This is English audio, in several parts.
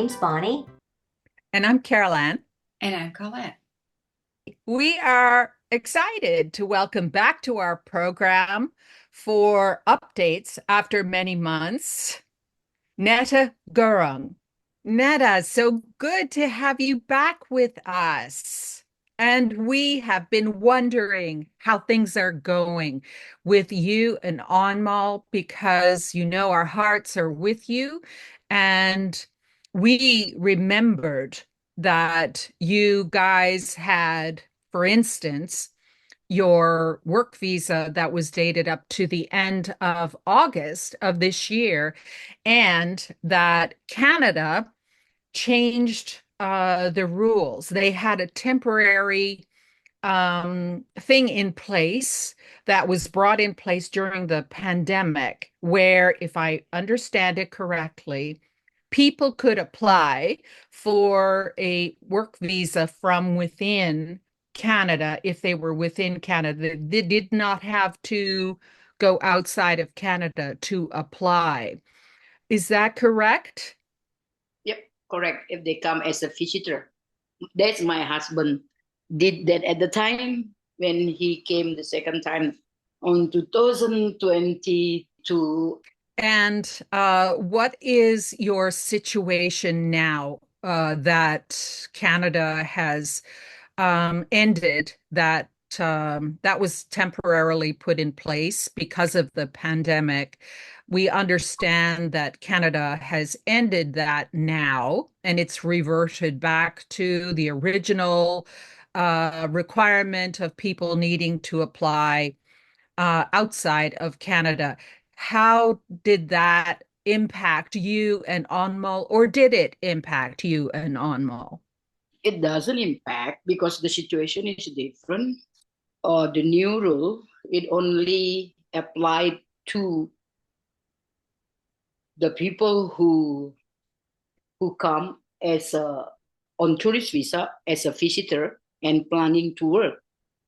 name's Bonnie. And I'm Carol Ann. And I'm Colette. We are excited to welcome back to our program for updates after many months, Neta Gurung. Neta, so good to have you back with us. And we have been wondering how things are going with you and Onmal because you know our hearts are with you. And we remembered that you guys had, for instance, your work visa that was dated up to the end of August of this year, and that Canada changed the rules. They had a temporary thing in place that was brought in place during the pandemic, where, if I understand it correctly, people could apply for a work visa from within Canada if they were within Canada. They did not have to go outside of Canada to apply. Is that correct? Yep, correct. If they come as a visitor. That's my husband did that at the time when he came the second time on 2022. And what is your situation now that Canada has ended that was temporarily put in place because of the pandemic? We understand that Canada has ended that now, and it's reverted back to the original requirement of people needing to apply outside of Canada. How did that impact you and Onmal, or did it impact you and Onmal? It doesn't impact because the situation is different. The new rule, it only applied to the people who come as a on tourist visa as a visitor and planning to work.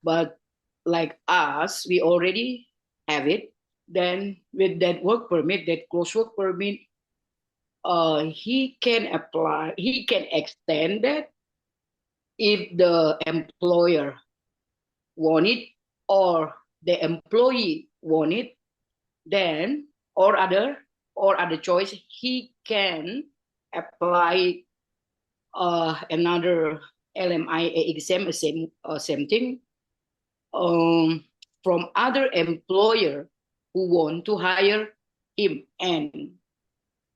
But like us, we already have it. Then with that work permit, that close work permit, he can apply, he can extend that if the employer want it or the employee want it, then or other choice, he can apply another LMIA exam, same thing, um, from other employer who want to hire him, and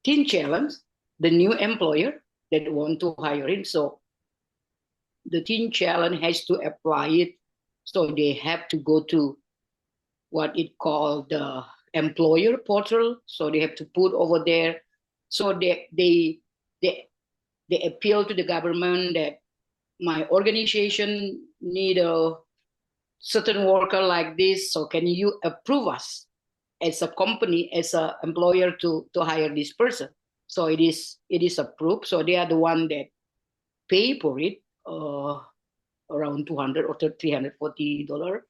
Teen Challenge, the new employer that want to hire him. So the Teen Challenge has to apply it. So they have to go to what it called the employer portal. So they have to put over there. So they they appeal to the government that my organization need a certain worker like this, so can you approve us as a company, as a employer to hire this person? So it is approved, so they are the one that pay for it, around 200 or $340,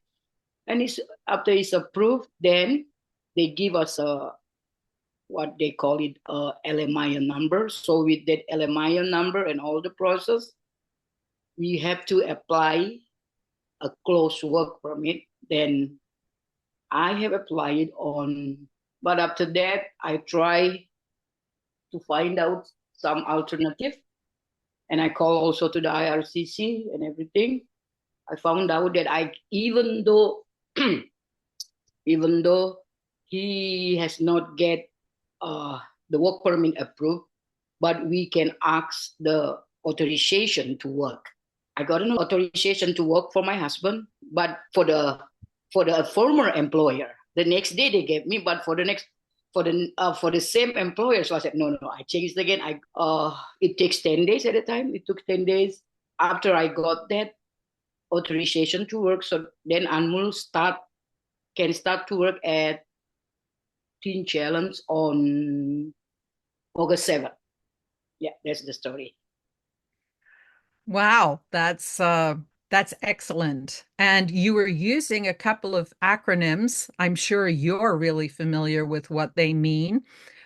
and it's after it's approved, then they give us a what they call it, a LMIN number. So with that LMIN number and all the process, we have to apply a close work permit. Then I have applied on, but after that, I try to find out some alternative. And I call also to the IRCC and everything. I found out that even though, even though he has not get the work permit approved, but we can ask the authorization to work. I got an authorization to work for my husband, but for the former employer, the next day they gave me, but for the same employer. So I said, no, I changed again. It takes 10 days at a time. It took 10 days after I got that authorization to work. So then Anmol can start to work at Teen Challenge on August 7th. Yeah, that's the story. Wow, that's excellent. And you were using a couple of acronyms. I'm sure you're really familiar with what they mean,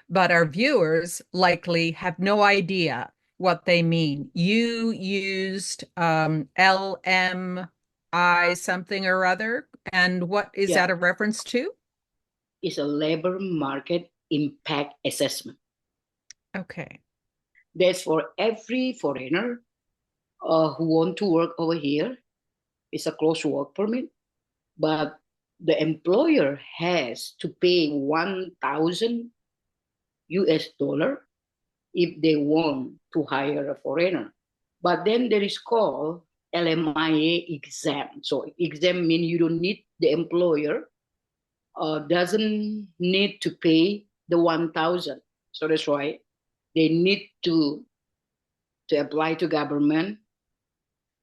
but our viewers likely have no idea what they mean. You used LMI something or other. And what is Yeah, that a reference to? it's a labor market impact assessment. Okay. That's for every foreigner who want to work over here. It's a closed work permit, but the employer has to pay 1,000 US dollar if they want to hire a foreigner. But then there is called LMIA exam. So exam means you don't need the employer doesn't need to pay the 1,000. So that's why they need to apply to government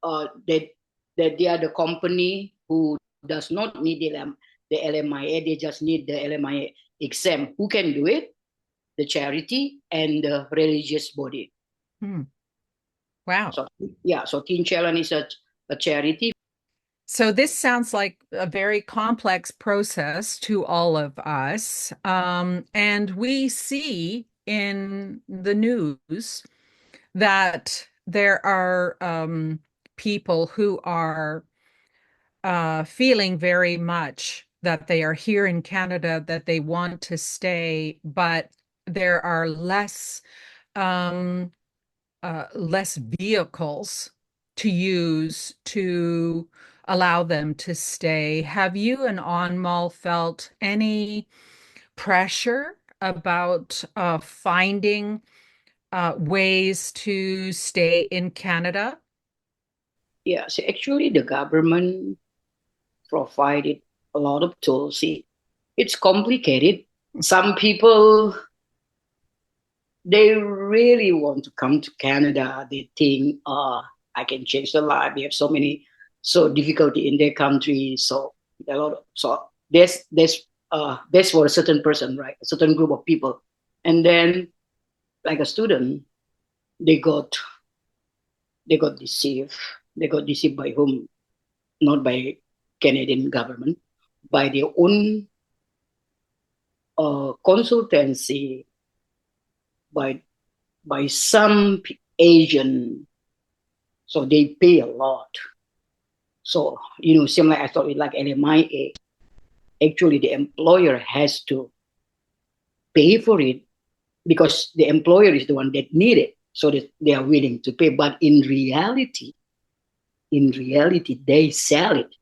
that they are the company who does not need the LMIA. They just need the LMIA exam. Who can do it? The charity and the religious body. Hmm. Wow. So yeah, so Teen Challenge is a charity. So this sounds like a very complex process to all of us. And we see in the news that there are people who are feeling very much that they are here in Canada, that they want to stay, but there are um, less vehicles to use to allow them to stay. Have you and Anmal felt any pressure about finding ways to stay in Canada? Yeah, so actually the government provided a lot of tools. See, it's complicated. Some people they really want to come to Canada. They think, I can change their life. They have so difficulty in their country. So a lot of, so that's for a certain person, right? A certain group of people. And then like a student, they got they got deceived. They got deceived by whom? Not by Canadian government, by their own consultancy, by some agent. So they pay a lot. So similar I thought like LMIA, actually the employer has to pay for it because the employer is the one that need it, so that they are willing to pay. But in reality, they sell it.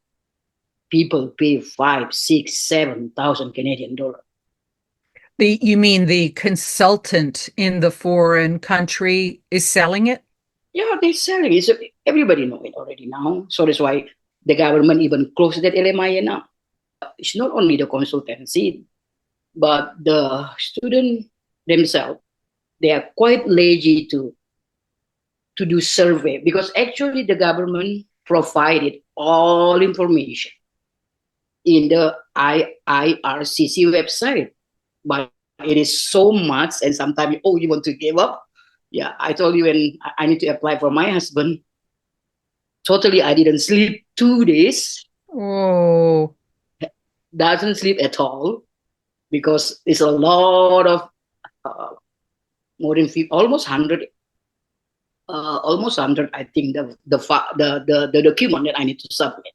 People pay 5, 6, 7,000 Canadian dollars. You mean the consultant in the foreign country is selling it? Yeah, they sell it. So everybody know it already now. So that's why the government even closed that LMIA now. It's not only the consultancy, but the student themselves. They are quite lazy to do survey because actually the government provided all information in the IRCC website, but it is so much, and sometimes you want to give up. Yeah, I told you when I need to apply for my husband. Totally, I didn't sleep 2 days. Oh, Doesn't sleep at all because it's a lot of uh, more than 50, almost 100. I think the document that I need to submit,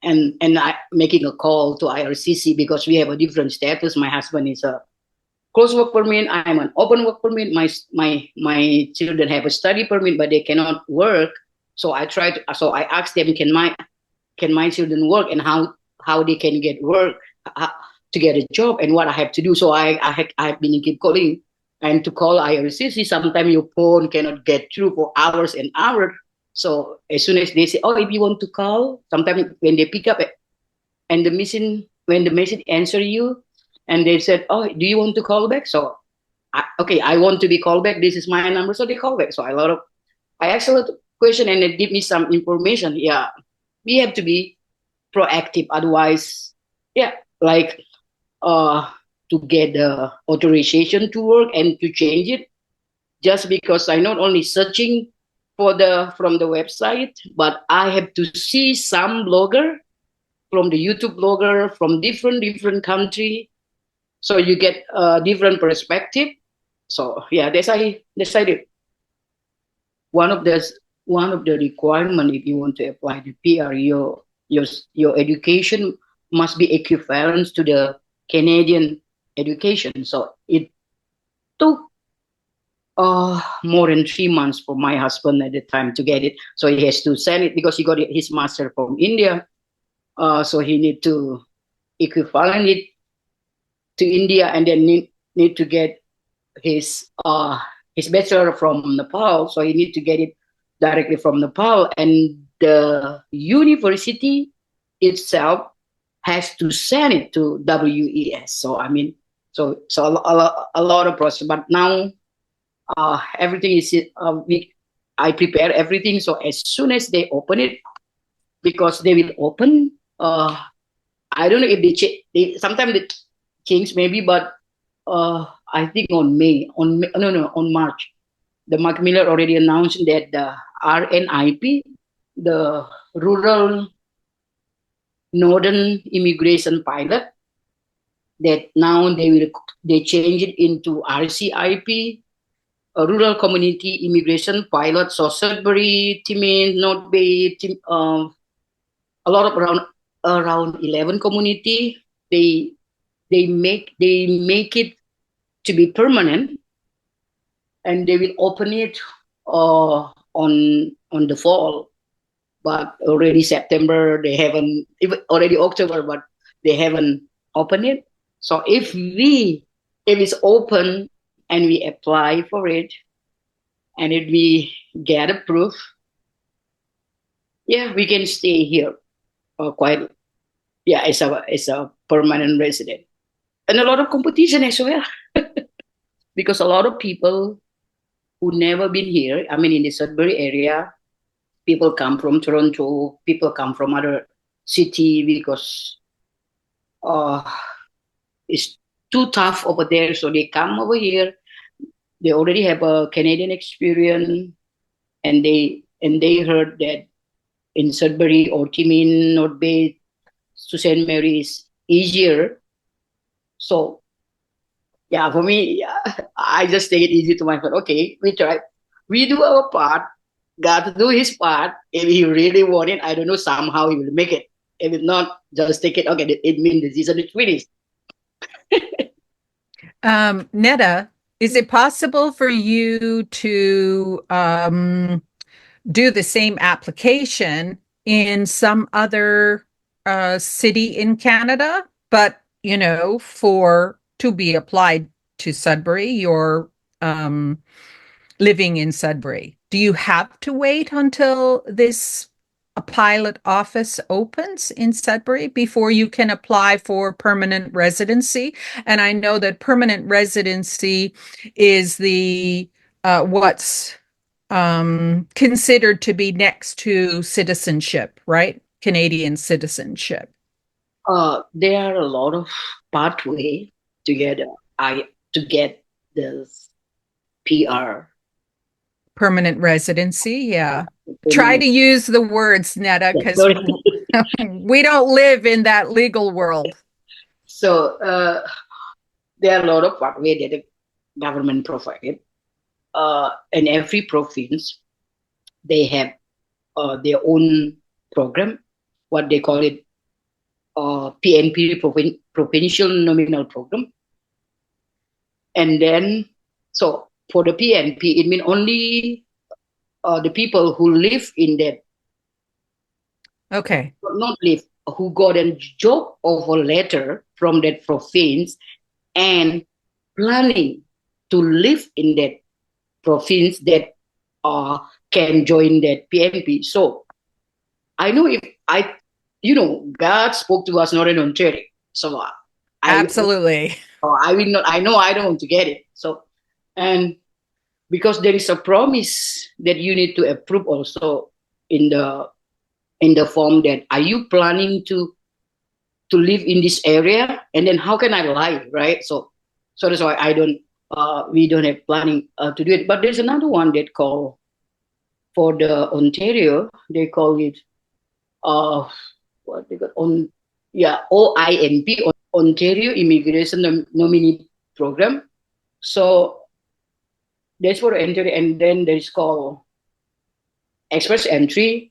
and I making a call to IRCC because we have a different status. My husband is a closed work permit. I'm an open work permit. My children have a study permit, but they cannot work. So I asked them, can my children work, and how they can get work, uh, to get a job, and what I have to do. So I've been keep calling and to call IRCC. Sometimes your phone cannot get through for hours and hours. So as soon as they say, oh, if you want to call, sometimes when they pick up and when the message answer you, and they said, oh, do you want to call back? So okay, I want to be called back. This is my number, so they call back. So I asked a lot of question, and they give me some information. Yeah, we have to be proactive. Otherwise, yeah, like uh, to get the authorization to work and to change it. Just because I not only searching from the website, but I have to see some blogger from the YouTube blogger from different country, so you get a different perspective. So yeah, that's I decided. one of the one of the requirement if you want to apply the PR, your education must be equivalent to the Canadian education. So it took more than 3 months for my husband at the time to get it. So he has to send it because he got his master from India. So he need to equivalent it to India and then need to get his bachelor from Nepal. So he need to get it directly from Nepal, and the university itself has to send it to WES. So I mean, so a lot of process. But now everything is I prepare everything. So as soon as they open it, because they will open. I don't know if they sometimes they change maybe, but I think on March, the Mark Miller already announced that the RNIP, the Rural Northern Immigration Pilot, that now they change it into RCIP, a Rural Community Immigration Pilot. So Sudbury, Timmins, North Bay, a lot of around 11 community, they make it to be permanent, and they will open it on the fall. But already September, they haven't, already October, but they haven't opened it. So if it's open and we apply for it, and if we get approved, yeah, we can stay here quite, yeah, as a permanent resident. And a lot of competition as well, because a lot of people who never been here, I mean, in the Sudbury area, people come from Toronto, people come from other city because it's too tough over there. So they come over here. They already have a Canadian experience, and they heard that in Sudbury or Timmins, North Bay, to St. Mary is easier. So yeah, for me, yeah, I just take it easy to myself. Okay, we try, we do our part. God to do his part. If he really want it, I don't know, somehow he will make it. If it's not, just take it. Okay, it means the season is finished. Neta, is it possible for you to do the same application in some other city in Canada, but for to be applied to Sudbury, you're living in Sudbury. Do you have to wait until this a pilot office opens in Sudbury before you can apply for permanent residency? And I know that permanent residency is the what's considered to be next to citizenship, right? Canadian citizenship. There are a lot of pathway to get to get the PR. Permanent residency, yeah. Try Permanent. to use the words, Neta, Yeah, because sorry. we don't live in that legal world. So there are a lot of pathway that the government provided. In every province, they have their own program, what they call it, PNP, Provincial Nominal Program. And then, so for the PNP, it means only the people who live in that, Okay. not live, who got a job offer letter from that province and planning to live in that province that can join that PNP. So I know if God spoke to us not in Ontario. So Absolutely. I will not. I know I don't want to get it. So, and because there is a promise that you need to approve also in the form, that are you planning to live in this area, and then how can I lie, right? So that's why I don't. We don't have planning to do it. But there's another one that call for the Ontario. They call it what they got on, yeah, OINP, Ontario Immigration Nominee Program. So that's for Ontario, and then there's called express entry,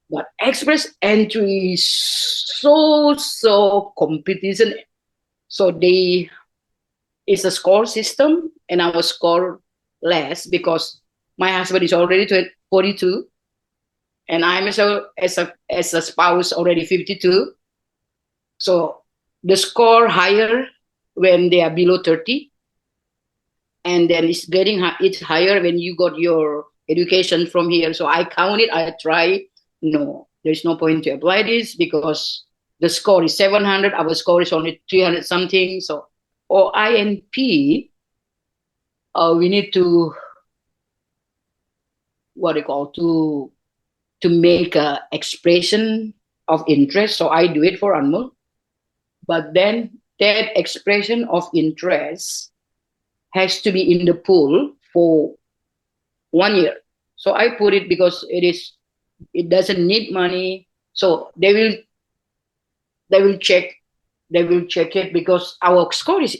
but express entry is so competition. So they it's a score system, and I was score less because my husband is already 42, and I'm as a spouse already 52. So the score higher when they are below 30, and then it's higher when you got your education from here. So I count it, I try. No, there's no point to apply this because the score is 700, our score is only 300 something. So or INP, we need to what do you call to make a expression of interest. So I do it for Anmol, but then that expression of interest has to be in the pool for 1 year. So I put it because it doesn't need money. So they will check it because our score is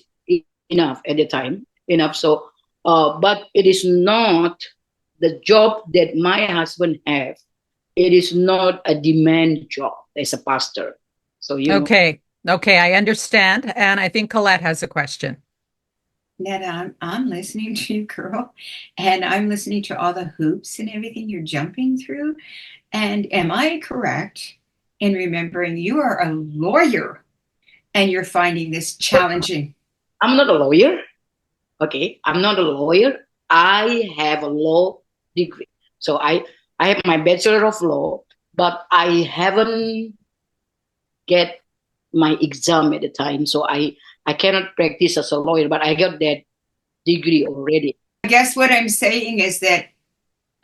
enough at the time enough. So but it is not the job that my husband have. It is not a demand job as a pastor. So Okay. Okay, I understand. And I think Colette has a question. Neta, I'm listening to you, girl, and I'm listening to all the hoops and everything you're jumping through. And am I correct in remembering you are a lawyer and you're finding this challenging? I'm not a lawyer. Okay, I'm not a lawyer. I have a law degree. So I have my bachelor of law, but I haven't get my exam at the time. So I cannot practice as a lawyer, but I got that degree already. I guess what I'm saying is that,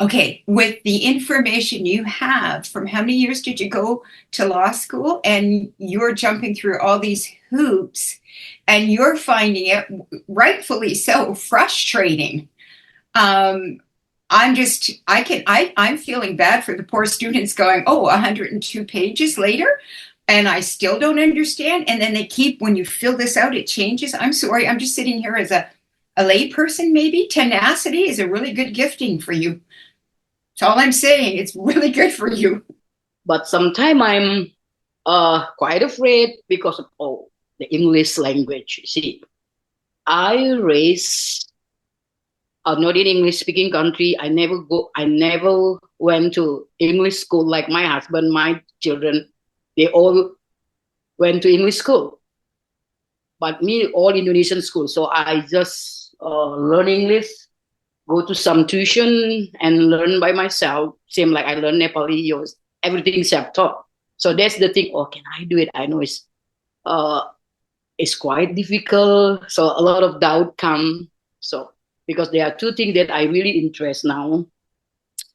okay, with the information you have, from how many years did you go to law school? And you're jumping through all these hoops and you're finding it rightfully so frustrating. Um, I'm feeling bad for the poor students going, oh, 102 pages later, and I still don't understand. And then they keep, when you fill this out, it changes. I'm sorry, I'm just sitting here as a lay person, maybe. Tenacity is a really good gifting for you. That's all I'm saying. It's really good for you. But sometimes I'm quite afraid because of the English language. See, I raised not in English speaking country. I never went to English school like my husband, my children. They all went to English school, but me all Indonesian school. So I just learn English, go to some tuition and learn by myself. Same like I learn Nepali, everything self-taught. So that's the thing. Oh, can I do it? I know it's quite difficult. So a lot of doubt come. So because there are two things that I really interest now,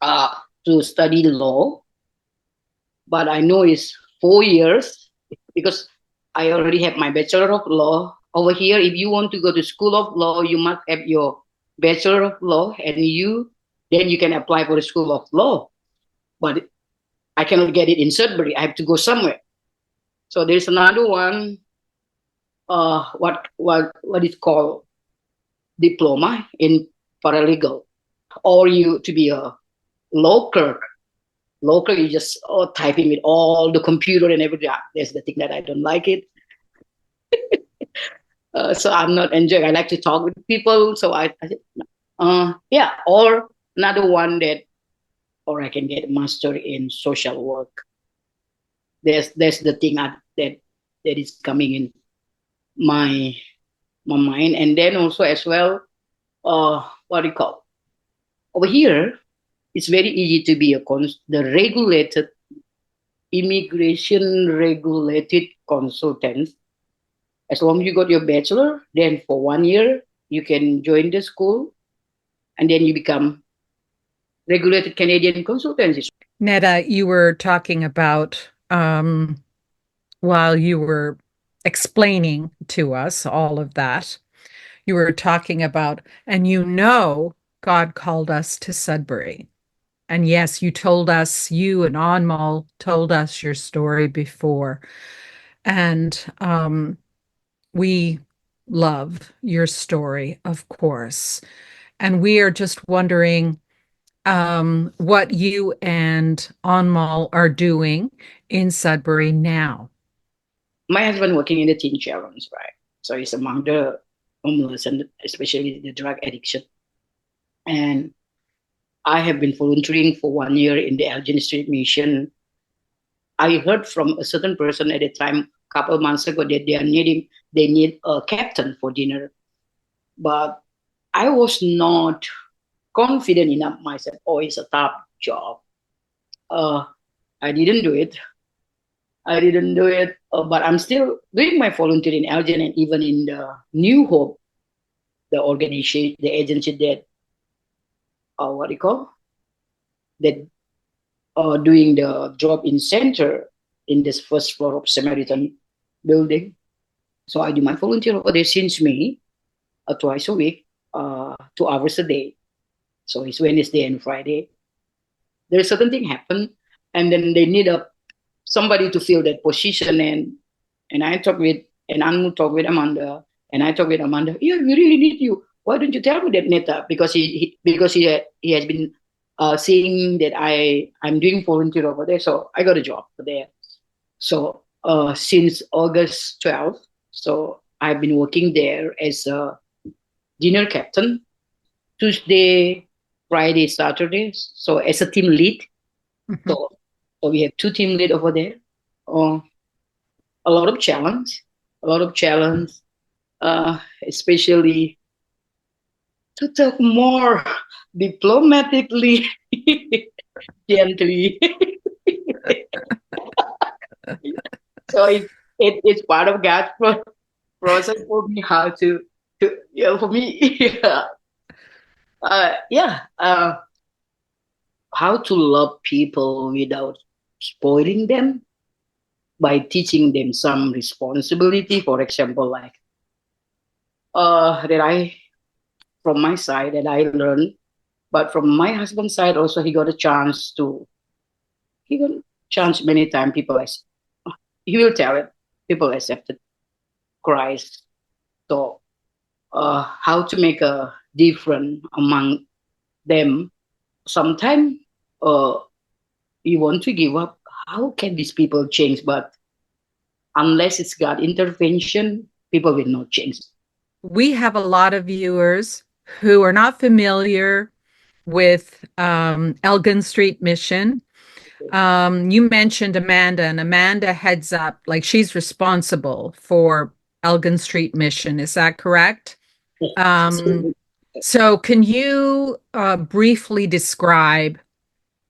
uh, to study law, but I know it's 4 years because I already have my bachelor of law over here. If you want to go to school of law, you must have your bachelor of law, and then you can apply for the school of law. But I cannot get it in Sudbury. I have to go somewhere. So there's another one. What is called diploma in paralegal, or you to be a law clerk. Law clerk, you just typing with all the computer and everything. That's the thing that I don't like it. So I'm not enjoying. I like to talk with people. So yeah, or another one or I can get a master in social work. That's the thing that is coming in my mind, and then also as well, what do you call over here? It's very easy to be the regulated immigration regulated consultant. As long as you got your bachelor, then for 1 year you can join the school, and then you become regulated Canadian consultancy. Neta, you were talking about while you were explaining to us all of that, you were talking about, and God called us to Sudbury. And yes, you and Anmal told us your story before. And we love your story, of course. And we are just wondering, what you and Anmal are doing in Sudbury now. My husband working in the teen challenge, right? So he's among the homeless and especially the drug addiction. And I have been volunteering for 1 year in the Elgin Street Mission. I heard from a certain person at a time, a couple months ago, that they need a captain for dinner. But I was not confident enough myself. Oh, it's a tough job. Uh, I didn't do it. But I'm still doing my volunteer in Elgin and even in the New Hope, the organization, the agency that, what do you call, that doing the job in center in this first floor of Samaritan building. So I do my volunteer over there since May, twice a week, 2 hours a day. So it's Wednesday and Friday. There's certain thing happen, and then they need somebody to fill that position. And I talk with and Anu talk with Amanda, and I talk with Amanda. Yeah, we really need you. Why don't you tell me that, Neta? Because he has been seeing that I'm doing volunteer over there, so I got a job there. So since August 12th, so I've been working there as a dinner captain, Tuesday, Friday, Saturdays. So as a team lead. Mhm. So we have two team lead over there. A lot of challenge, especially to talk more diplomatically, gently. So it's part of God's process for me how to for me how to love people without spoiling them by teaching them some responsibility. For example, like that I from my side that I learned, but from my husband's side also he got a chance many times. He will tell it. People accepted Christ. So how to make a difference among them. Sometimes you want to give up. How can these people change? But unless it's God intervention, people will not change. We have a lot of viewers who are not familiar with Elgin Street Mission. You mentioned Amanda, and Amanda heads up, like she's responsible for Elgin Street Mission. Is that correct? Um, so can you briefly describe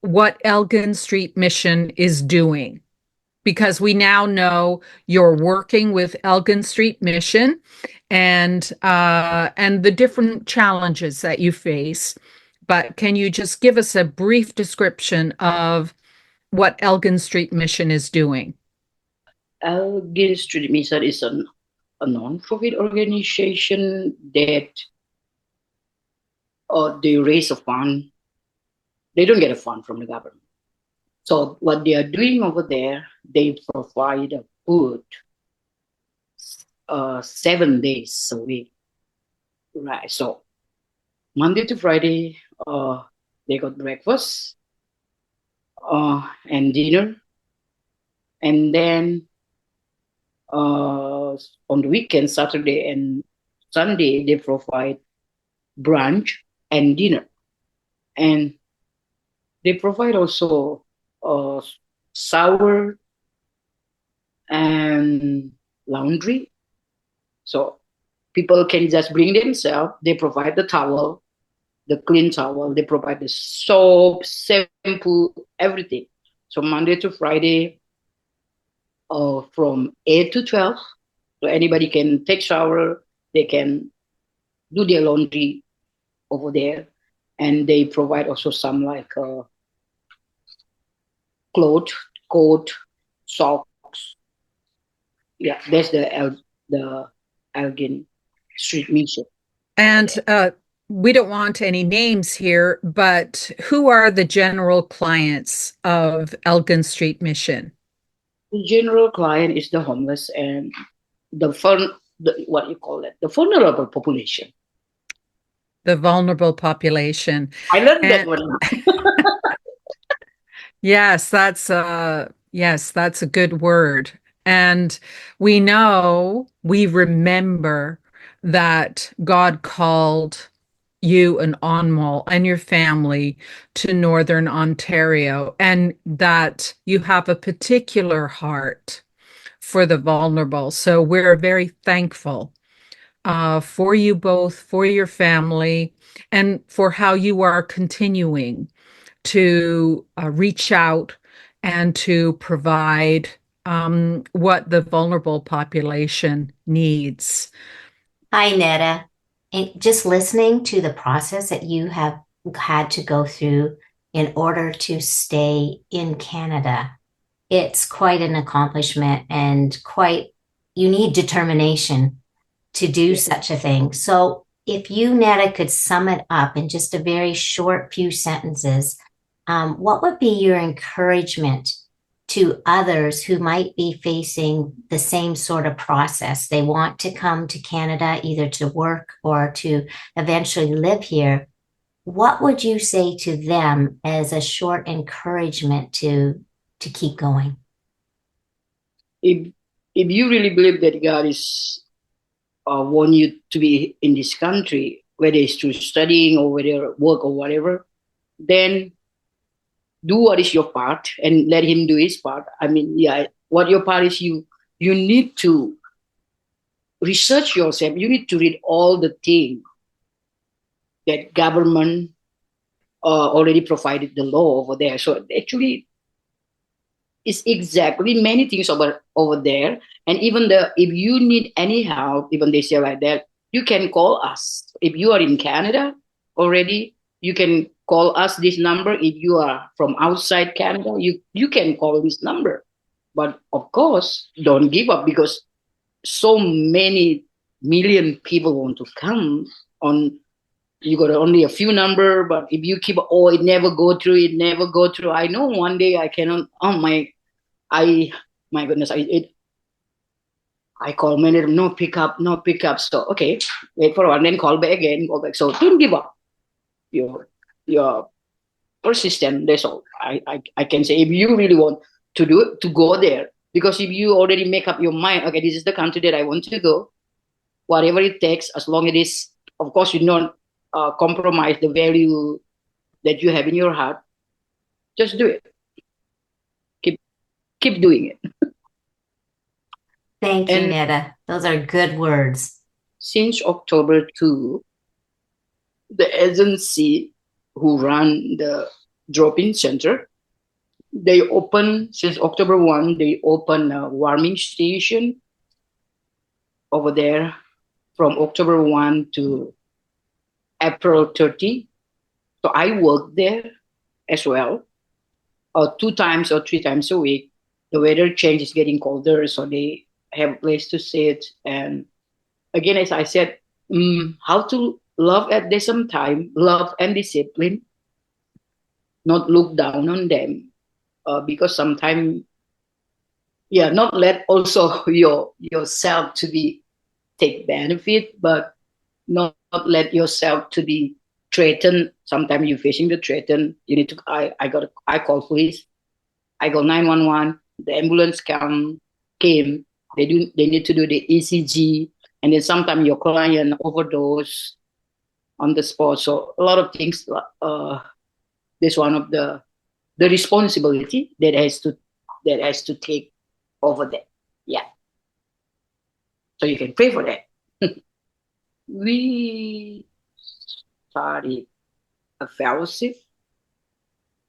what Elgin Street Mission is doing? Because we now know you're working with Elgin Street Mission and the different challenges that you face. But can you just give us a brief description of what Elgin Street Mission is doing? Elgin Street Mission is a non-profit organization that they raise a fund. They don't get a fund from the government. So what they are doing over there, they provide food 7 days a week. Right. So Monday to Friday, they got breakfast and dinner. And then on the weekend, Saturday and Sunday, they provide brunch and dinner. And they provide also shower and laundry. So people can just bring themselves. They provide the towel, the clean towel. They provide the soap, shampoo, everything. So Monday to Friday, from 8 to 12. So anybody can take shower. They can do their laundry over there. And they provide also some like clothes, coat, socks. Yeah, that's the Elgin Street Mission. And we don't want any names here, but who are the general clients of Elgin Street Mission? The general client is the homeless and what you call it, the vulnerable population. the vulnerable population. I learned that And one. yes, that's a good word. And we remember that God called you and Anmol and your family to Northern Ontario, and that you have a particular heart for the vulnerable. So we're very thankful for you both, for your family, and for how you are continuing to reach out and to provide what the vulnerable population needs. Hi, Neta. And just listening to the process that you have had to go through in order to stay in Canada, it's quite an accomplishment and you need determination to do such a thing. So, if you, Neta, could sum it up in just a very short few sentences, what would be your encouragement to others who might be facing the same sort of process? They want to come to Canada either to work or to eventually live here. What would you say to them as a short encouragement to keep going? If if you really believe that God is want you to be in this country, whether it's through studying or whether work or whatever, then do what is your part and let him do his part. I mean, yeah, what your part is, you need to research yourself. You need to read all the things that government already provided the law over there. So actually, it's exactly many things over there. And even if you need any help, even they say like that, you can call us. If you are in Canada already, you can call us this number. If you are from outside Canada, you can call this number. But of course, don't give up, because so many million people want to come on. You got only a few number, but if you keep, oh, it never go through, it never go through. I know one day I cannot. Oh my goodness, I call manager, no pickup, no pickup. So okay, wait for a while, then call back again, call back. So don't give up. Your persistent. That's all I can say. If you really want to do it, to go there, because if you already make up your mind, okay, this is the country that I want to go, whatever it takes, as long as it is, of course, you don't compromise the value that you have in your heart. Just do it. Keep doing it. Thank you, And Neta. Those are good words. since October 2, the agency who run the drop-in center, they open, since October 1, they open a warming station over there from October 1 to April 30. So I work there as well, 2 times or 3 times a week. The weather change is getting colder, so they have a place to sit. And again, as I said, how to love at the same time, love and discipline, not look down on them, because sometimes, yeah, not let also yourself to be take benefit, but not let yourself to be threatened. Sometimes you're facing the threaten. You need to. I call police. I call 911. The ambulance came. They need to do the ECG, and then sometimes your client overdose on the spot. So a lot of things. This one of the responsibility that has to take over that. Yeah. So you can pray for that. We started a fellowship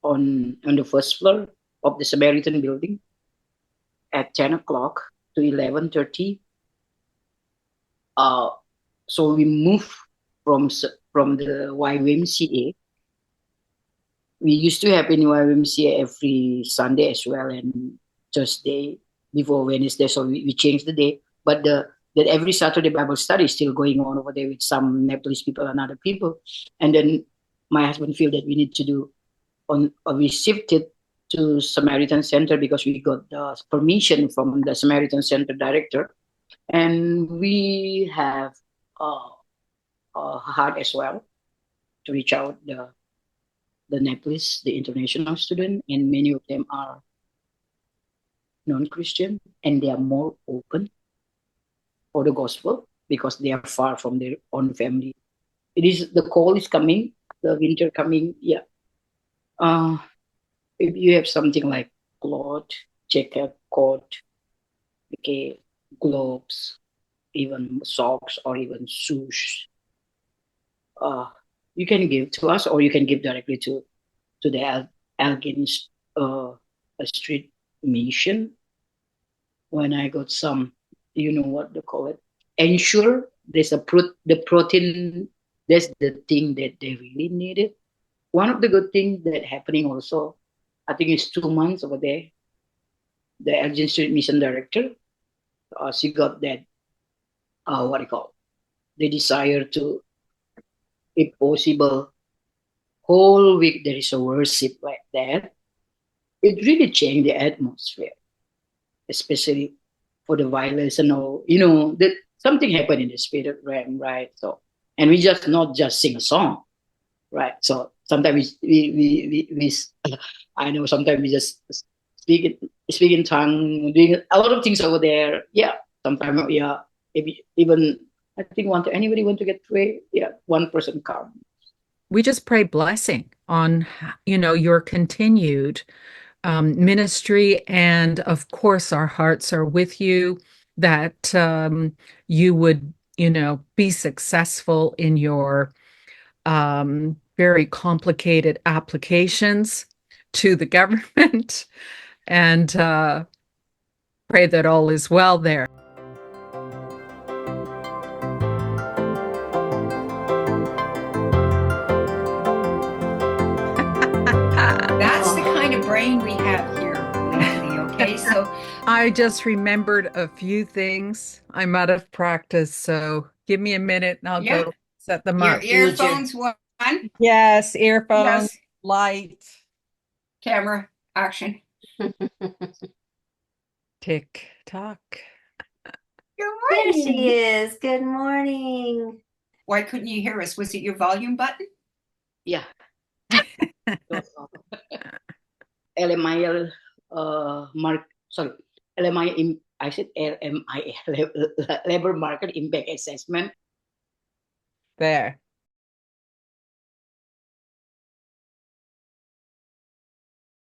on the first floor of the Samaritan building at 10 o'clock to 11:30. So we moved from the YWMCA. We used to have in YWMCA every Sunday as well, and Thursday before Wednesday. So we changed the day, but that every Saturday Bible study is still going on over there with some Nepalese people and other people. And then my husband feel that we need to do we shifted to Samaritan Center because we got the permission from the Samaritan Center director, and we have a heart as well to reach out the Nepalese, the international student, and many of them are non-Christian, and they are more open for the gospel because they are far from their own family. It is the cold is coming, the winter coming. Yeah. If you have something like cloth, jacket, coat, okay, gloves, even socks or even shoes, uh, you can give to us, or you can give directly to the Elgin street mission. When I got some, you know what they call it, ensure there's the protein. That's the thing that they really needed. One of the good things that happening also, I think it's 2 months over there. The Elgin Street Mission Director, she got that, what do you call, the desire to, if possible, whole week there is a worship like that. It really changed the atmosphere, especially for the violence and all. You know that something happened in the spirit realm, right? So, and we just not just sing a song, right? So sometimes I know sometimes we just speak in tongue, doing a lot of things over there. Yeah, sometimes yeah, even I think anybody want to get pray, yeah, one person come. We just pray blessing on, your continued ministry. And of course, our hearts are with you that you would, be successful in your very complicated applications to the government and pray that all is well there. That's the kind of brain we have here lately, okay? So I just remembered a few things. I'm out of practice, so give me a minute and I'll yeah, go set them your up. earphones one, Yes, earphones, yes, light, camera, action. tick tock. Good There morning. she is. Good morning. Why couldn't you hear us? Was it your volume button? Yeah. LMIL sorry, LMI, I said LMIL, Labor Market Impact Assessment. There.